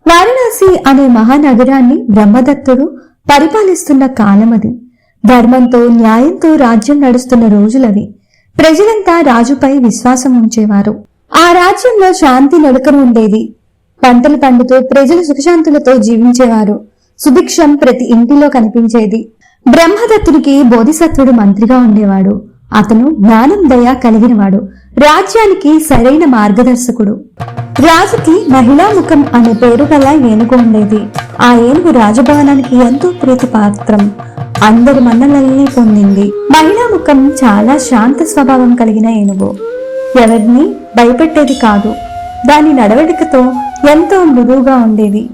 వారణాసి అనే మహానగరాన్ని బ్రహ్మదత్తుడు పరిపాలిస్తున్న కాలమది. ధర్మంతో న్యాయంతో రాజ్యం నడుస్తున్న రోజులవి. ప్రజలంతా రాజుపై విశ్వాసం ఉంచేవారు. ఆ రాజ్యంలో శాంతి నెలకొని ఉండేది. పంటలు పండుతూ ప్రజలు సుఖశాంతులతో జీవించేవారు. సుభిక్షం ప్రతి ఇంటిలో కనిపించేది. బ్రహ్మదత్తునికి బోధిసత్వుడు మంత్రిగా ఉండేవాడు. అతను జ్ఞానం దయ కలిగినవాడు. రాజ్యానికి సరైన మార్గదర్శకుడు. రాజుకి మహిళాముఖం అనే పేరు గల ఏనుగు ఉండేది. ఆ ఏనుగు రాజభవనానికి ఎంతో ప్రీతిపాత్రం. అందరి మన్ననల్ని పొందింది. మహిళాముఖం చాలా శాంత స్వభావం కలిగిన ఏనుగు. ఎవరిని భయపెట్టేది కాదు. దాని నడవడికతో ఎంతో మృదువుగా ఉండేది.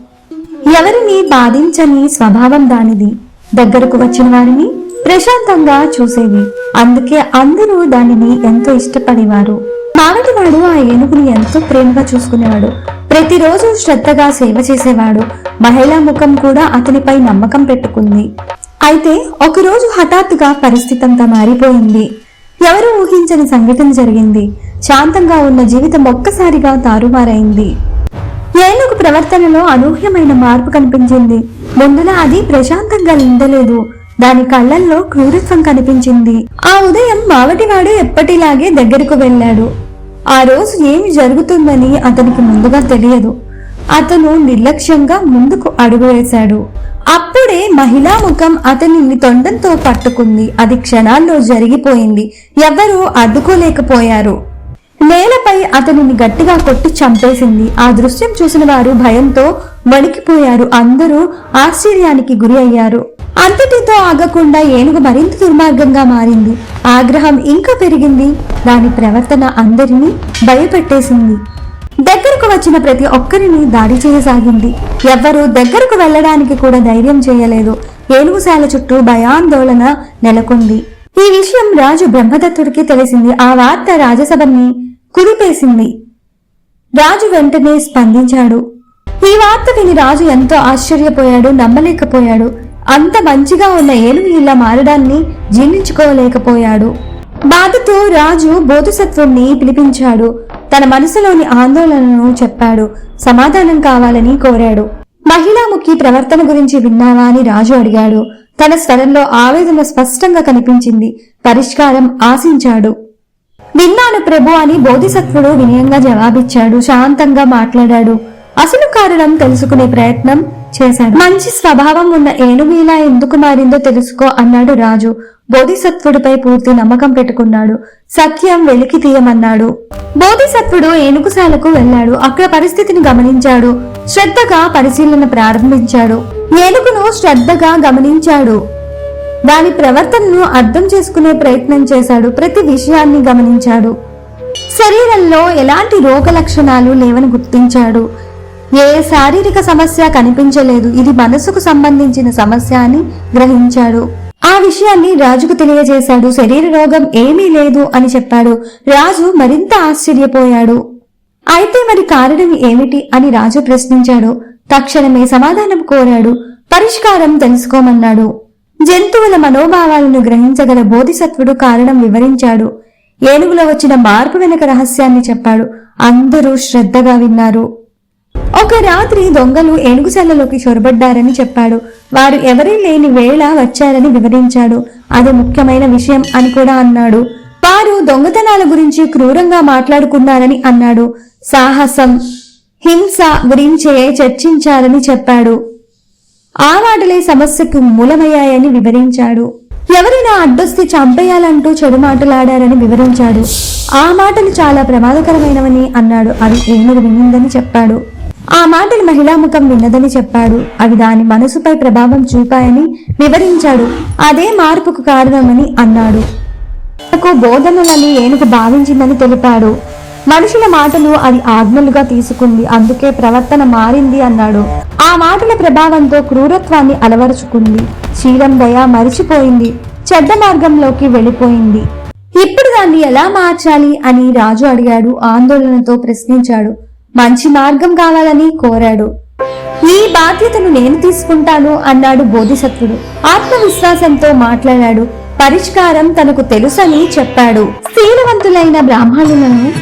ఎవరిని బాధించని స్వభావం దానిది. దగ్గరకు వచ్చిన వారిని ప్రశాంతంగా చూసేవి. అందుకే అందరూ దానిని ఎంతో ఇష్టపడేవారు. మావటివాడు ఆ ఏనుగుని ఎంతో ప్రేమగా చూసుకునేవాడు. ప్రతిరోజు శ్రద్ధగా సేవ చేసేవాడు. మహిళా ముఖం కూడా అతనిపై నమ్మకం పెట్టుకుంది. అయితే ఒకరోజు హఠాత్తుగా పరిస్థితి అంతా మారిపోయింది. ఎవరు ఊహించని సంఘటన జరిగింది. శాంతంగా ఉన్న జీవితం ఒక్కసారిగా తారుమారైంది. ఏనుగు ప్రవర్తనలో అనూహ్యమైన మార్పు కనిపించింది. ముందులా అది ప్రశాంతంగా నిండలేదు. దాని కళ్ళల్లో క్రూరత్వం కనిపించింది. ఆ ఉదయం మావటివాడు ఎప్పటిలాగే దగ్గరకు వెళ్ళాడు. ఆ రోజు ఏమి జరుగుతుందని అతనికి ముందుగా తెలియదు. అతను నిర్లక్ష్యంగా ముందుకు అడుగు వేశాడు. అప్పుడే మహిళా ముఖం అతనిని తొండంతో పట్టుకుంది. అది క్షణాల్లో జరిగిపోయింది. ఎవ్వరూ అడ్డుకోలేకపోయారు. నేలపై అతనిని గట్టిగా కొట్టి చంపేసింది. ఆ దృశ్యం చూసిన వారు భయంతో వణికిపోయారు. అందరూ ఆశ్చర్యానికి గురి అయ్యారు. అంతటితో ఆగకుండా ఏనుగు మరింత దుర్మార్గంగా మారింది. ఆగ్రహం ఇంకా పెరిగింది. దాని ప్రవర్తన అందరినీ భయపెట్టేసింది. దగ్గరకు వచ్చిన ప్రతి ఒక్కరిని దాడి చేయసాగింది. ఎవ్వరూ దగ్గరకు వెళ్లడానికి కూడా ధైర్యం చేయలేదు. ఏనుగుశాల చుట్టూ భయాందోళన నెలకొంది. ఈ విషయం రాజు బ్రహ్మదత్తుడికి తెలిసింది. ఆ వార్త రాజసభని కుదిపేసింది. రాజు వెంటనే స్పందించాడు. ఈ వార్త విని రాజు ఎంతో ఆశ్చర్యపోయాడు. నమ్మలేకపోయాడు. అంత మంచిగా ఉన్న ఏనుగు ఇలా మారడాన్ని జీర్ణించుకోలేకపోయాడు. బాధతో రాజు బోధిసత్వుణ్ణి పిలిపించాడు. తన మనసులోని ఆందోళనను చెప్పాడు. సమాధానం కావాలని కోరాడు. మహిళాముఖి ప్రవర్తన గురించి విన్నావా అని రాజు అడిగాడు. తన స్వరంలో ఆవేదన స్పష్టంగా కనిపించింది. పరిష్కారం ఆశించాడు. విన్నాను ప్రభు అని బోధిసత్వుడు వినయంగా జవాబిచ్చాడు. శాంతంగా మాట్లాడాడు. అసలు కారణం తెలుసుకునే ప్రయత్నం చేశాడు. మంచి స్వభావం ఉన్న ఏనుగు ఇలా ఎందుకు మారిందో తెలుసుకో అన్నాడు రాజు. బోధిసత్వుడిపై పూర్తి నమ్మకం పెట్టుకున్నాడు. సత్యం వెలికి తీయమన్నాడు. బోధిసత్వుడు ఏనుగుశాలకు వెళ్లాడు. అక్కడ పరిస్థితిని గమనించాడు. శ్రద్ధగా పరిశీలన ప్రారంభించాడు. ఏనుగును శ్రద్ధగా గమనించాడు. దాని ప్రవర్తనను అర్థం చేసుకునే ప్రయత్నం చేశాడు. ప్రతి విషయాన్ని గమనించాడు. శరీరంలో ఎలాంటి రోగ లక్షణాలు లేవని గుర్తించాడు. ఏ శారీరక సమస్య కనిపించలేదు. ఇది మనసుకు సంబంధించిన సమస్య అని గ్రహించాడు. ఆ విషయాన్ని రాజుకు తెలియజేశాడు. శరీర రోగం ఏమీ లేదు అని చెప్పాడు. రాజు మరింత ఆశ్చర్యపోయాడు. అయితే మరి కారణం ఏమిటి అని రాజు ప్రశ్నించాడు. తక్షణమే సమాధానం కోరాడు. పరిష్కారం తెలుసుకోమన్నాడు. జంతువుల మనోభావాలను గ్రహించగల బోధిసత్వుడు కారణం వివరించాడు. ఏనుగులో వచ్చిన మార్పు వెనుక రహస్యాన్ని చెప్పాడు. అందరూ శ్రద్ధగా విన్నారు. ఒక రాత్రి దొంగలు ఏనుగుశాలలోకి చొరబడ్డారని చెప్పాడు. వారు ఎవరీ లేని వేళ వచ్చారని వివరించాడు. అది ముఖ్యమైన విషయం అని కూడా అన్నాడు. వారు దొంగతనాల గురించి క్రూరంగా మాట్లాడుకున్నారని అన్నాడు. సాహసం, హింస గురించే చర్చించారని చెప్పాడు. ఆ మాటలే సమస్యకు మూలమయ్యాయని వివరించాడు. ఎవరైనా అడ్డొస్తే చంపేయాలంటూ చెడు మాటలాడారని వివరించాడు. ఆ మాటలు చాలా ప్రమాదకరమైనవని అన్నాడు. అవి ఏనుగు వినిందని చెప్పాడు. ఆ మాటలు మహిళాముఖం విన్నదని చెప్పాడు. అవి దాని మనసుపై ప్రభావం చూపాయని వివరించాడు. అదే మార్పుకు కారణమని అన్నాడు. బోధనలని ఏనుగు భావించిందని తెలిపాడు. మనుషుల మాటలు అది ఆజ్ఞలుగా తీసుకుంది. అందుకే ప్రవర్తన మారింది అన్నాడు. ఆ మాటల ప్రభావంతో క్రూరత్వాన్ని అలవరుచుకుంది. శీలం దయ మరిచిపోయింది. చెడ్డ మార్గంలోకి వెళ్ళిపోయింది. ఇప్పుడు దాన్ని ఎలా మార్చాలి అని రాజు అడిగాడు. ఆందోళనతో ప్రశ్నించాడు. మంచి మార్గం కావాలని కోరాడు. ఈ బాధ్యతను నేను తీసుకుంటాను అన్నాడు బోధిసత్వుడు. ఆత్మవిశ్వాసంతో మాట్లాడాడు. పరిష్కారం తనకు తెలుసని చెప్పాడు. శీలవంతులైన బ్రాహ్మణులను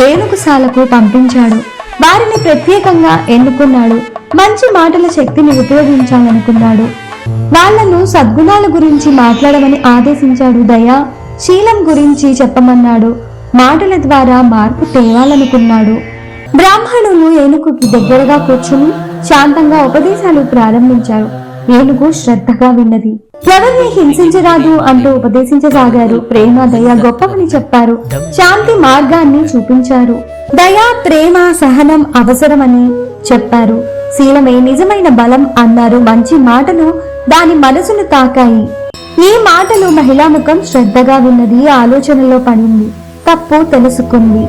ఏనుగుశాలకు పంపించాడు. వారిని ప్రత్యేకంగా ఎన్నుకున్నాడు. మంచి మాటల శక్తిని ఉపయోగించాలనుకున్నాడు. వాళ్లను సద్గుణాల గురించి మాట్లాడమని ఆదేశించాడు. దయ శీలం గురించి చెప్పమన్నాడు. మాటల ద్వారా మార్పు తేవాలనుకున్నాడు. బ్రాహ్మణులు ఏనుగుకి దగ్గరగా కూర్చుని శాంతంగా ఉపదేశాలు ప్రారంభించారు. ఏనుగు శ్రద్ధగా విన్నది. ఎవరిని హింసించరాదు అంటూ ఉపదేశించసాగారు. ప్రేమ దయ గొప్పవని చెప్పారు. శాంతి మార్గాన్ని చూపించారు. దయ ప్రేమ సహనం అవసరమని చెప్పారు. శీలమే నిజమైన బలం అన్నారు. మంచి మాటలు దాని మనసును తాకాయి. ఈ మాటలు మహిళా ముఖం శ్రద్ధగా విన్నది. ఆలోచనలో పడింది. తప్పు తెలుసుకుంది.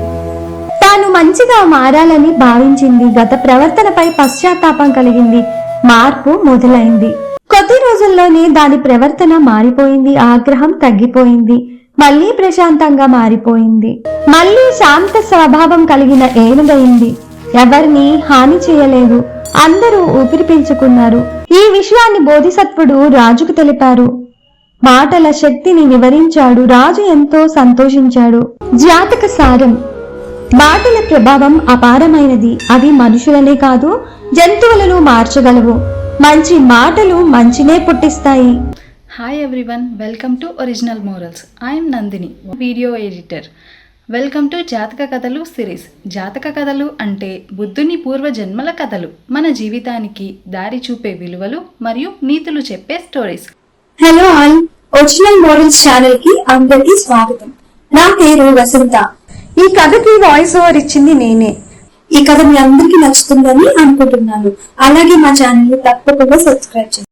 తాను మంచిగా మారాలని భావించింది. గత ప్రవర్తనపై పశ్చాత్తాపం కలిగింది. మార్పు మొదలైంది. కొద్ది రోజుల్లోనే దాని ప్రవర్తన మారిపోయింది. ఆగ్రహం తగ్గిపోయింది. మళ్లీ ప్రశాంతంగా మారిపోయింది. మళ్లీ శాంత స్వభావం కలిగిన ఏనుగైంది. ఎవరిని హాని చేయలేదు. అందరూ ఊపిరి పీల్చుకున్నారు. ఈ విషయాన్ని బోధిసత్వుడు రాజుకు తెలిపారు. మాటల శక్తిని వివరించాడు. రాజు ఎంతో సంతోషించాడు. జాతక సారం. మాటల ప్రభావం అపారమైనది. అవి మనుషులనే కాదు జంతువులను మార్చగలవు. మంచి మాటలు మంచినే పుట్టిస్తాయి. Hi everyone, welcome to original morals. I'm Nandini, video editor. Welcome to జాతక కథలు సిరీస్. జాతక కథలు అంటే బుద్ధుని పూర్వజన్మల కథలు, మన జీవితానికి దారి చూపే విలువలు మరియు నీతులు చెప్పే stories. Hello all, original morals channel కి అందరికీ స్వాగతం. నా పేరు వసంత. ఈ కథకి వాయిస్ ఓవర్ ఇచ్చింది నేనే. ఈ కథ మీ అందరికీ నచ్చుతుందని అనుకుంటున్నాను. అలాగే మా ఛానల్ ని తప్పకుండా సబ్స్క్రైబ్ చేయండి.